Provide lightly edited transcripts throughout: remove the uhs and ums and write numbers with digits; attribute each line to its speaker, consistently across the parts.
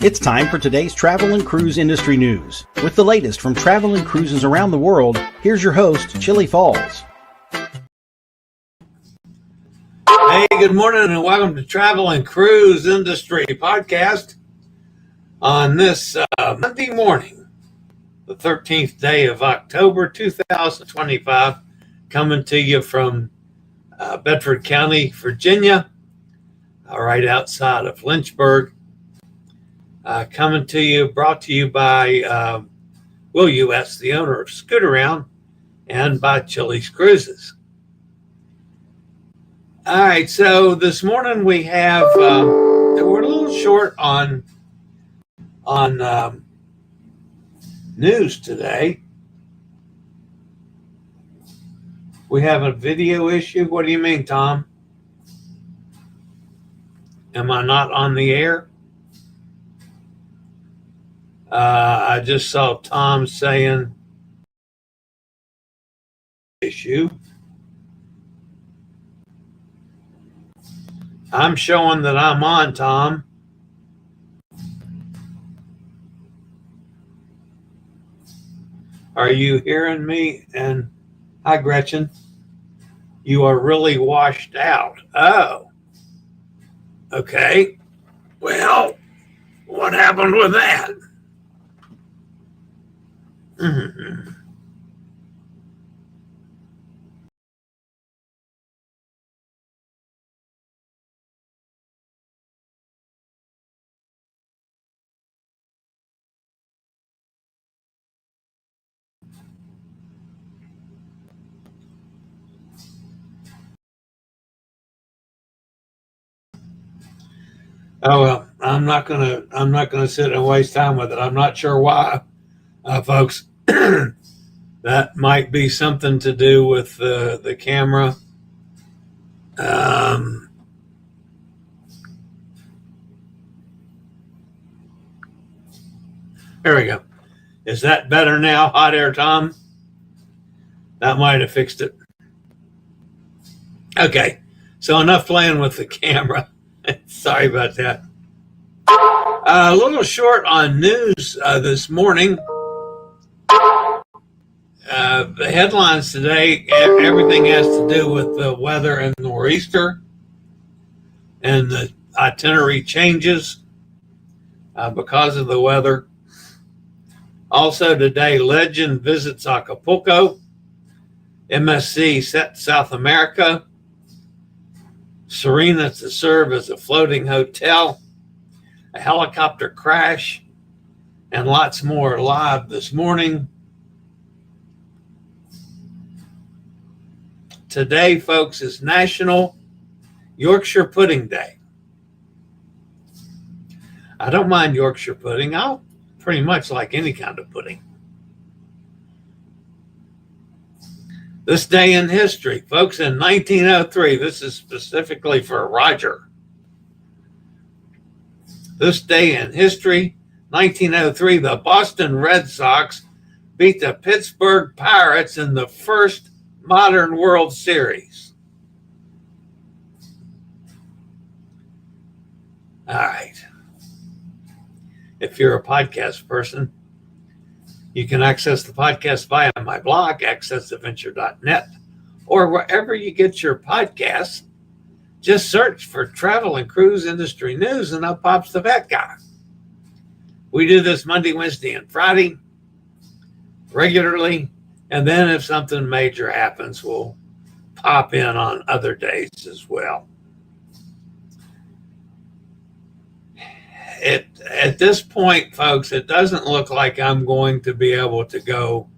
Speaker 1: It's time for today's travel and cruise industry news. With the latest from travel and cruises around the world, here's your host, Chillie Falls.
Speaker 2: Hey, good morning and welcome to Travel and Cruise Industry Podcast on this Monday morning, the 13th day of October 2025, coming to you from Bedford County, Virginia, right outside of Lynchburg. Coming to you, brought to you by Will U.S., the owner of Scoot Around, and by Chillie's Cruises. All right, so this morning we have, we're a little short on news today. We have a video issue. What do you mean, Tom? Am I not on the air? I just saw Tom saying issue. I'm showing that I'm on, Tom. Are you hearing me? And hi, Gretchen. You are really washed out. Oh. Okay. Well, what happened with that? Mm-hmm. Oh well, I'm not gonna sit and waste time with it. I'm not sure why, folks. That might be something to do with the camera. There we go. Is that better now, Hot Air Tom? That might have fixed it. Okay, so enough playing with the camera. Sorry about that. A little short on news this morning. The headlines today, everything has to do with the weather and nor'easter and the itinerary changes because of the weather. Also today, Legend visits Acapulco, MSC Sets South America, Serena to serve as a floating hotel, a helicopter crash, and lots more live this morning. Today, folks, is National Yorkshire Pudding Day. I don't mind Yorkshire pudding. I'll pretty much like any kind of pudding. This day in history, folks, in 1903, this is specifically for Roger. This day in history, 1903, the Boston Red Sox beat the Pittsburgh Pirates in the first modern World Series. All right. If you're a podcast person, you can access the podcast via my blog, accessadventure.net, or wherever you get your podcasts. Just search for Travel and Cruise Industry News and up pops the Vet Guy. We do this Monday, Wednesday, and Friday regularly. And then if something major happens, we'll pop in on other days as well. At this point, folks, it doesn't look like I'm going to be able to go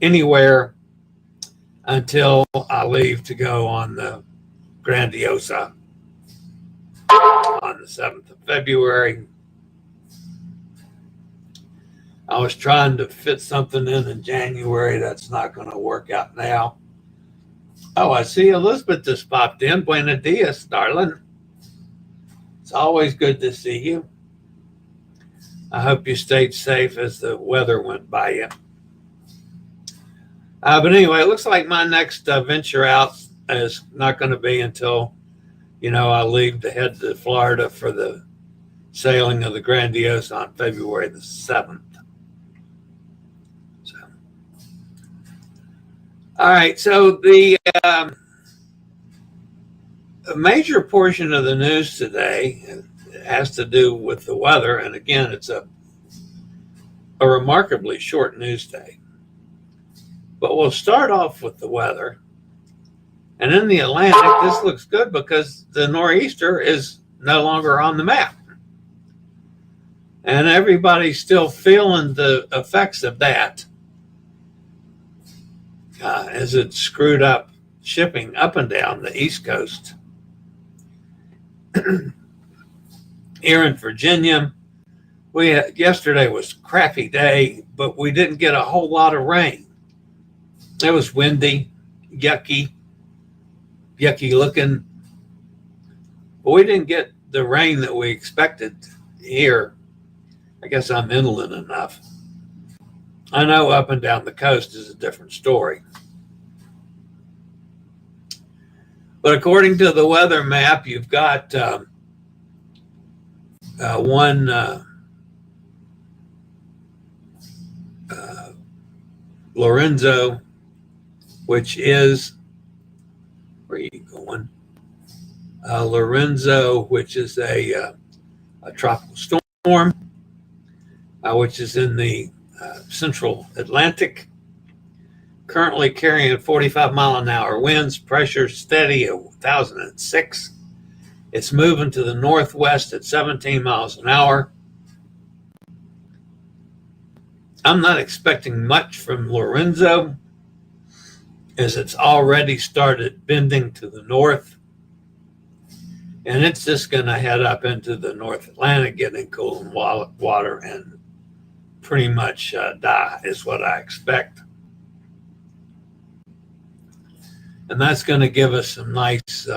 Speaker 2: anywhere until I leave to go on the Grandiosa on the 7th of February. I was trying to fit something in January. That's not going to work out now. Oh, I see Elizabeth just popped in. Buenos dias, darling. It's always good to see you. I hope you stayed safe as the weather went by you. But anyway, it looks like my next venture out is not going to be until, I leave to head to Florida for the sailing of the Grandiose on February the 7th. So, all right, so the a major portion of the news today has to do with the weather, and again, it's a remarkably short news day. But we'll start off with the weather. And in the Atlantic, this looks good because the nor'easter is no longer on the map. And everybody's still feeling the effects of that as it screwed up shipping up and down the East Coast. Here in Virginia, yesterday was a crappy day, but we didn't get a whole lot of rain. It was windy, yucky looking, but we didn't get the rain that we expected here. I guess I'm inland enough. I know up and down the coast is a different story. But according to the weather map, you've got one Lorenzo, which is, where are you going? Lorenzo, which is a tropical storm, which is in the central Atlantic, currently carrying 45-mile-an-hour winds, pressure steady at 1,006. It's moving to the northwest at 17 miles an hour. I'm not expecting much from Lorenzo, as it's already started bending to the north. And it's just going to head up into the North Atlantic, getting cool and water, and pretty much die is what I expect. And that's going to give us some nice,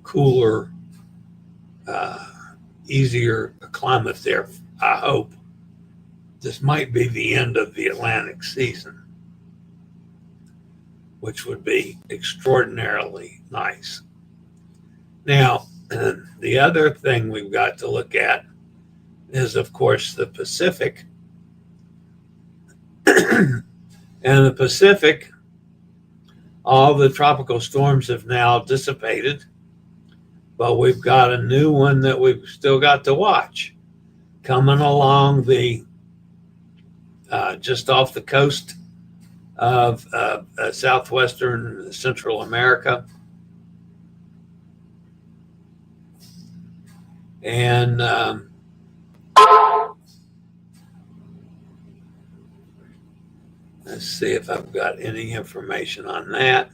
Speaker 2: cooler, easier climate there, I hope. This might be the end of the Atlantic season, which would be extraordinarily nice. Now, the other thing we've got to look at is, of course, the Pacific. And the Pacific, all the tropical storms have now dissipated, but we've got a new one that we've still got to watch coming along the just off the coast of southwestern Central America. And let's see if I've got any information on that.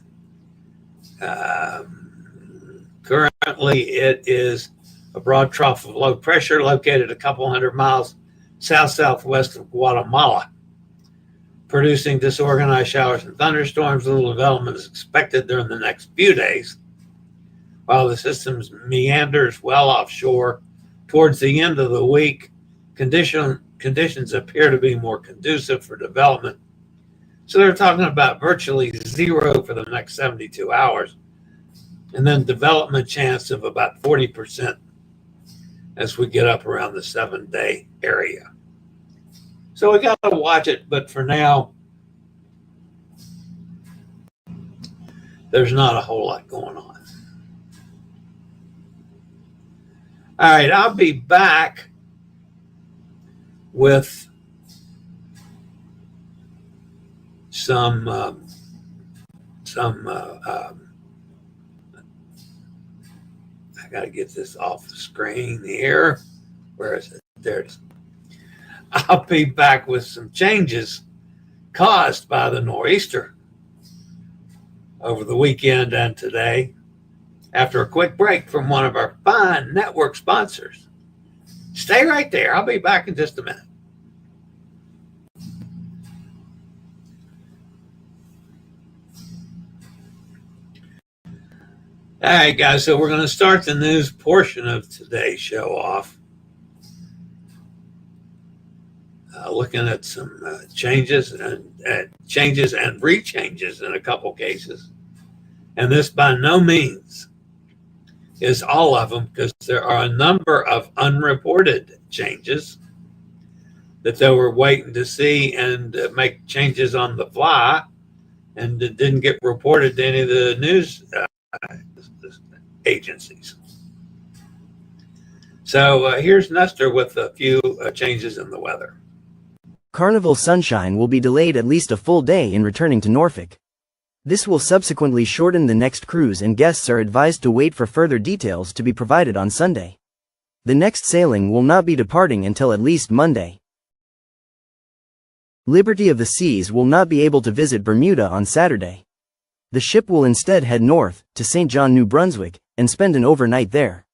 Speaker 2: Currently, it is a broad trough of low pressure located a couple hundred miles south-southwest of Guatemala, producing disorganized showers and thunderstorms. Little development is expected during the next few days, while the system meanders well offshore. Towards the end of the week, conditions appear to be more conducive for development. So they're talking about virtually zero for the next 72 hours, and then development chance of about 40% as we get up around the 7-day area. So we got to watch it, but for now, there's not a whole lot going on. All right, I'll be back with some I got to get this off the screen here. Where is it? There it is. I'll be back with some changes caused by the nor'easter over the weekend and today, after a quick break from one of our fine network sponsors. Stay right there. I'll be back in just a minute. All right, guys, so we're going to start the news portion of today's show off. Looking at some changes and rechanges in a couple cases. And this by no means is all of them, because there are a number of unreported changes that they were waiting to see and make changes on the fly, and it didn't get reported to any of the news agencies. So here's Nestor with a few changes in the weather.
Speaker 3: Carnival Sunshine will be delayed at least a full day in returning to Norfolk. This will subsequently shorten the next cruise, and guests are advised to wait for further details to be provided on Sunday. The next sailing will not be departing until at least Monday. Liberty of the Seas will not be able to visit Bermuda on Saturday. The ship will instead head north to St. John, New Brunswick, and spend an overnight there.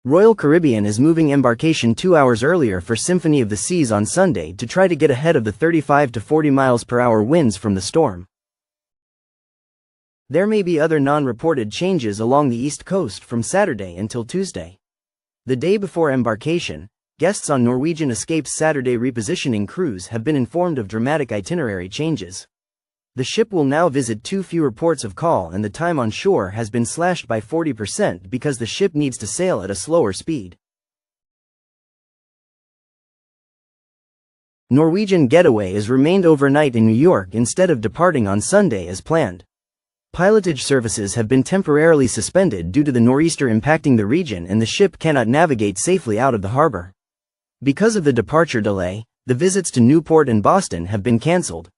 Speaker 3: Royal Caribbean is moving embarkation 2 hours earlier for Symphony of the Seas on Sunday to try to get ahead of the 35 to 40 miles per hour winds from the storm. There may be other non-reported changes along the East Coast from Saturday until Tuesday. The day before embarkation, guests on Norwegian Escape's Saturday repositioning cruise have been informed of dramatic itinerary changes. The ship will now visit 2 fewer ports of call, and the time on shore has been slashed by 40% because the ship needs to sail at a slower speed. Norwegian Getaway has remained overnight in New York instead of departing on Sunday as planned. Pilotage services have been temporarily suspended due to the nor'easter impacting the region, and the ship cannot navigate safely out of the harbor. Because of the departure delay, the visits to Newport and Boston have been canceled.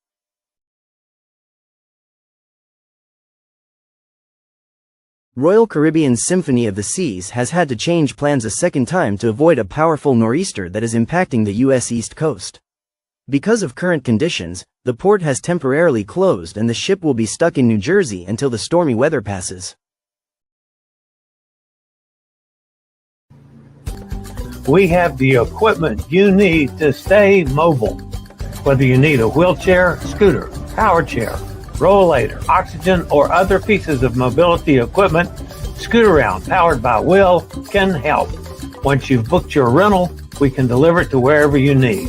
Speaker 3: Royal Caribbean's Symphony of the Seas has had to change plans a second time to avoid a powerful nor'easter that is impacting the U.S. East Coast. Because of current conditions, the port has temporarily closed, and the ship will be stuck in New Jersey until the stormy weather passes.
Speaker 4: We have the equipment you need to stay mobile. Whether you need a wheelchair, scooter, power chair, rollator, oxygen, or other pieces of mobility equipment, Scoot-Around, powered by Will, can help. Once you've booked your rental, we can deliver it to wherever you need.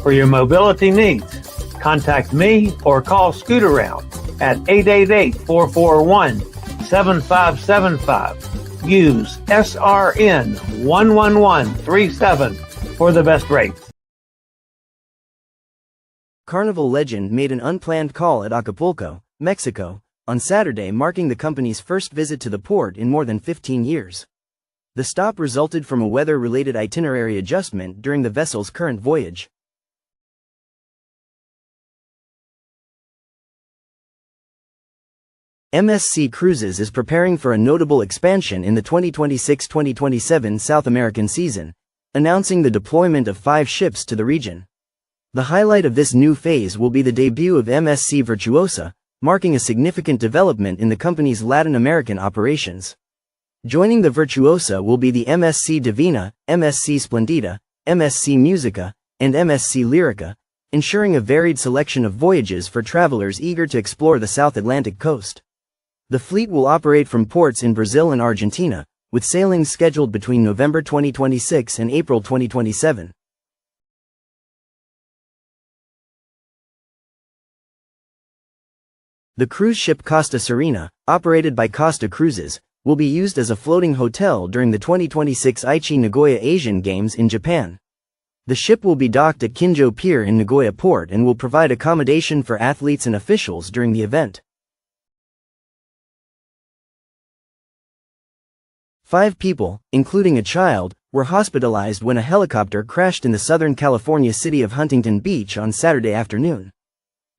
Speaker 4: For your mobility needs, contact me or call Scoot-Around at 888-441-7575. Use SRN 11137 for the best rates.
Speaker 3: Carnival Legend made an unplanned call at Acapulco, Mexico, on Saturday, marking the company's first visit to the port in more than 15 years. The stop resulted from a weather-related itinerary adjustment during the vessel's current voyage. MSC Cruises is preparing for a notable expansion in the 2026-2027 South American season, announcing the deployment of 5 ships to the region. The highlight of this new phase will be the debut of MSC Virtuosa, marking a significant development in the company's Latin American operations. Joining the Virtuosa will be the MSC Divina, MSC Splendida, MSC Musica, and MSC Lyrica, ensuring a varied selection of voyages for travelers eager to explore the South Atlantic coast. The fleet will operate from ports in Brazil and Argentina, with sailings scheduled between November 2026 and April 2027. The cruise ship Costa Serena, operated by Costa Cruises, will be used as a floating hotel during the 2026 Aichi Nagoya Asian Games in Japan. The ship will be docked at Kinjo Pier in Nagoya Port and will provide accommodation for athletes and officials during the event. 5 people, including a child, were hospitalized when a helicopter crashed in the Southern California city of Huntington Beach on Saturday afternoon.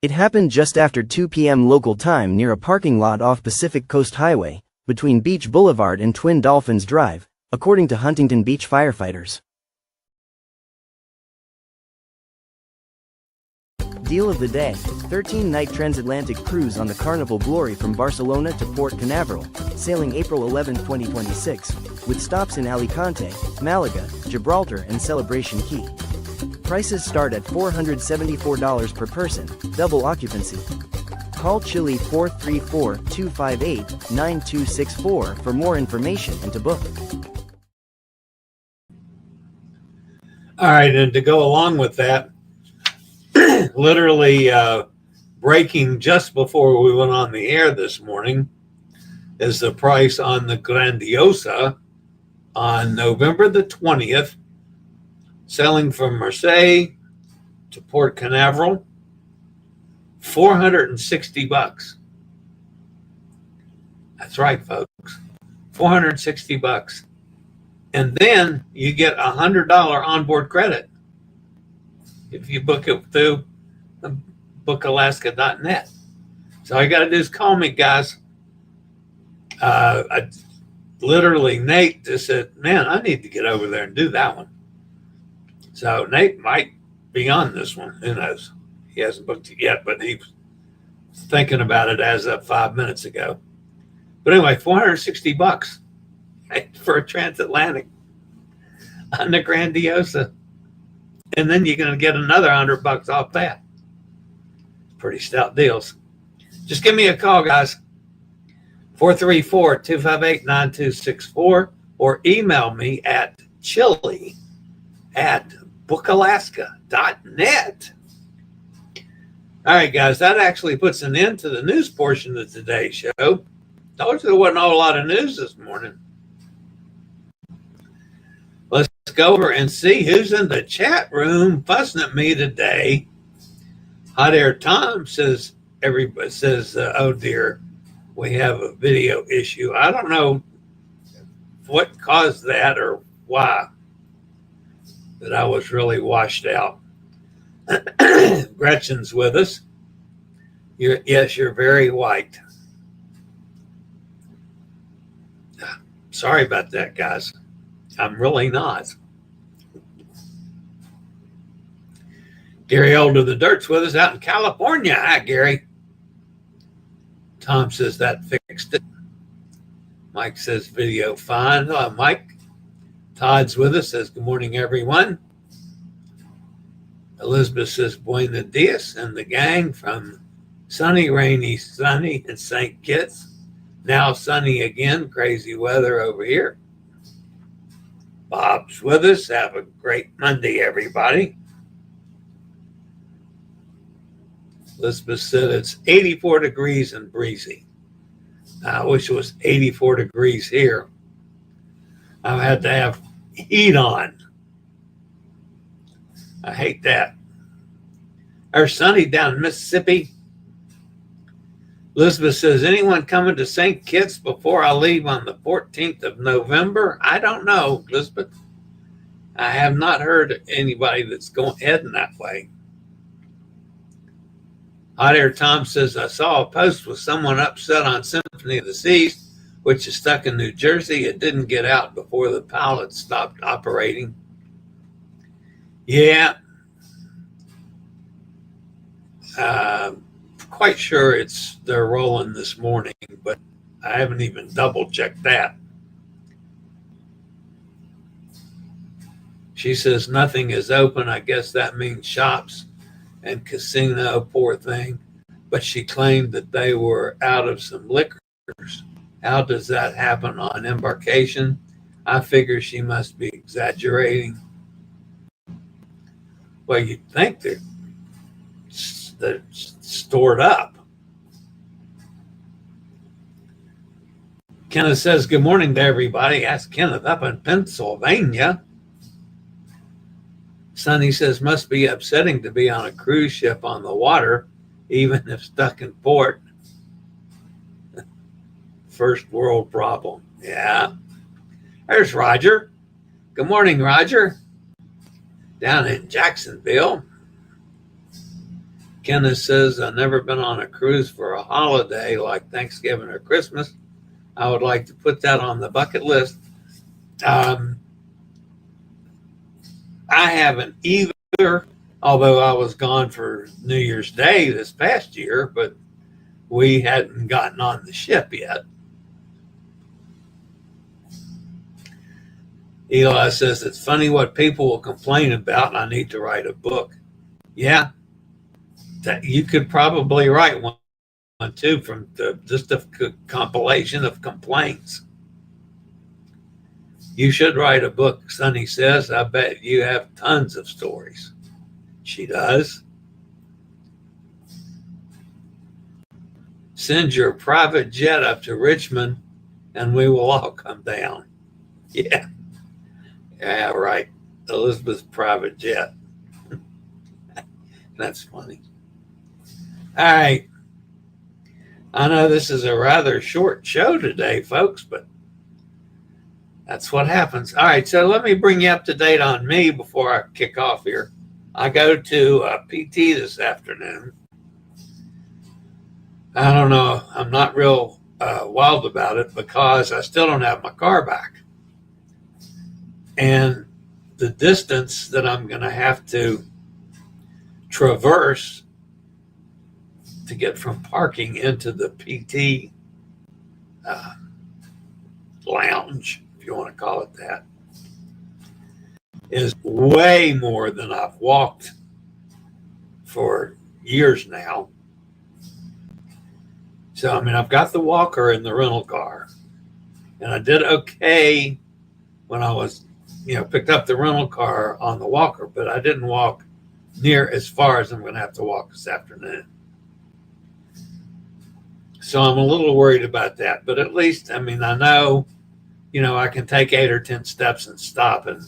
Speaker 3: It happened just after 2 p.m. local time near a parking lot off Pacific Coast Highway, between Beach Boulevard and Twin Dolphins Drive, according to Huntington Beach firefighters. Deal of the day: 13-night transatlantic cruise on the Carnival Glory from Barcelona to Port Canaveral, sailing April 11, 2026, with stops in Alicante, Malaga, Gibraltar and Celebration Key. Prices start at $474 per person, double occupancy. Call Chillie 434-258-9264 for more information and to book.
Speaker 2: All right, and to go along with that, literally breaking just before we went on the air this morning, is the price on the Grandiosa on November the 20th, selling from Marseille to Port Canaveral, $460. That's right, folks, $460. And then you get $100 onboard credit if you book it through bookalaska.net. So all you got to do is call me, guys. Literally, Nate just said, man, I need to get over there and do that one. So Nate might be on this one. Who knows? He hasn't booked it yet, but he's thinking about it as of 5 minutes ago. But anyway, $460 for a transatlantic on the Grandiosa. And then you're going to get another $100 off that. Pretty stout deals. Just give me a call, guys. 434-258-9264 or email me at chillie@bookalaska.net. All right, guys, that actually puts an end to the news portion of today's show. Told you there wasn't a whole lot of news this morning. Let's go over and see who's in the chat room fussing at me today. Hot Air Tom says, everybody says, oh dear, we have a video issue. I don't know what caused that or why, that I was really washed out. Gretchen's with us. Yes, you're very white. Sorry about that, guys. I'm really not. Gary Older the Dirt's with us out in California. Hi, Gary. Tom says that fixed it. Mike says video fine. Hello, Mike. Todd's with us, says good morning, everyone. Elizabeth says buenos dias, and the gang from sunny, rainy, sunny in St. Kitts. Now sunny again, crazy weather over here. Bob's with us. Have a great Monday, everybody. Elizabeth said it's 84 degrees and breezy. I wish it was 84 degrees here. I had to have heat on. I hate that. Our sunny down in Mississippi. Elizabeth says, anyone coming to St. Kitts before I leave on the 14th of November? I don't know, Elizabeth. I have not heard anybody that's heading that way. Hot Air Tom says, I saw a post with someone upset on Symphony of the Seas, which is stuck in New Jersey. It didn't get out before the pilot stopped operating. Yeah. Quite sure they're rolling this morning, but I haven't even double checked that. She says nothing is open. I guess that means shops and casino, poor thing. But she claimed that they were out of some liquors. How does that happen on embarkation? I figure she must be exaggerating. Well, you'd think they're stored up. Kenneth says, good morning to everybody. Ask Kenneth up in Pennsylvania. Sonny says, must be upsetting to be on a cruise ship on the water, even if stuck in port. First world problem. Yeah. There's Roger. Good morning, Roger. Down in Jacksonville. Kenneth says, I've never been on a cruise for a holiday like Thanksgiving or Christmas. I would like to put that on the bucket list. I haven't either, although I was gone for New Year's Day this past year, but we hadn't gotten on the ship yet. Eli says, it's funny what people will complain about. I need to write a book. Yeah. You could probably write one too, from just a compilation of complaints. You should write a book, Sonny says. I bet you have tons of stories. She does. Send your private jet up to Richmond and we will all come down. Yeah. Yeah, right. Elizabeth's private jet. That's funny. All right. I know this is a rather short show today, folks, but that's what happens. All right, so let me bring you up to date on me before I kick off here. I go to PT this afternoon. I don't know. I'm not real wild about it because I still don't have my car back. And the distance that I'm going to have to traverse to get from parking into the PT lounge, if you want to call it that, is way more than I've walked for years now. So, I mean, I've got the walker in the rental car, and I did okay when I was, picked up the rental car on the walker, but I didn't walk near as far as I'm going to have to walk this afternoon. So I'm a little worried about that, but at least, I mean, I know, I can take 8 or 10 steps and stop and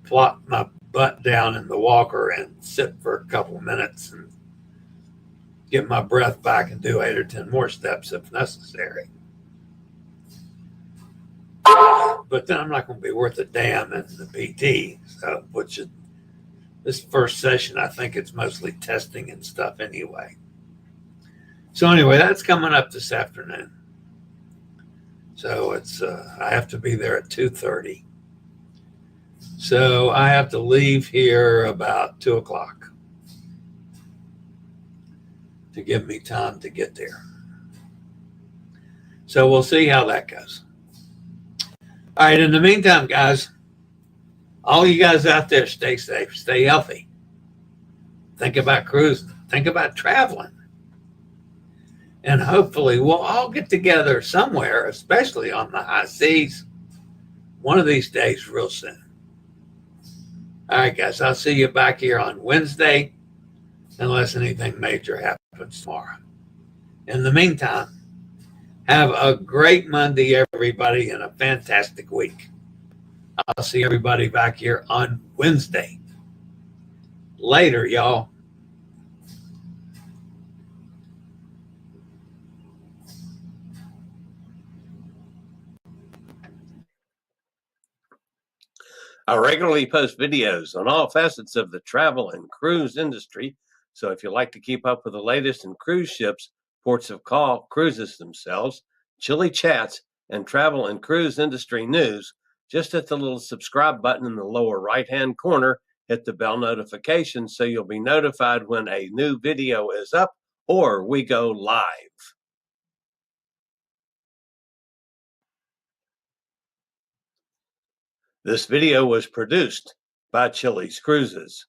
Speaker 2: plop my butt down in the walker and sit for a couple of minutes and get my breath back and do 8 or 10 more steps if necessary. But then I'm not going to be worth a damn in the PT. So, this first session, I think it's mostly testing and stuff anyway. So anyway, that's coming up this afternoon. So it's I have to be there at 2:30. So I have to leave here about 2 o'clock to give me time to get there. So we'll see how that goes. All right, in the meantime, guys, all you guys out there, stay safe, stay healthy. Think about cruising, think about traveling. And hopefully we'll all get together somewhere, especially on the high seas, one of these days real soon. All right, guys, I'll see you back here on Wednesday, unless anything major happens tomorrow. In the meantime, have a great Monday, everybody, and a fantastic week. I'll see everybody back here on Wednesday. Later, y'all.
Speaker 5: I regularly post videos on all facets of the travel and cruise industry. So if you'd like to keep up with the latest in cruise ships, ports of call, cruises themselves, Chillie chats, and travel and cruise industry news, just hit the little subscribe button in the lower right-hand corner, hit the bell notification so you'll be notified when a new video is up or we go live. This video was produced by Chillie's Cruises.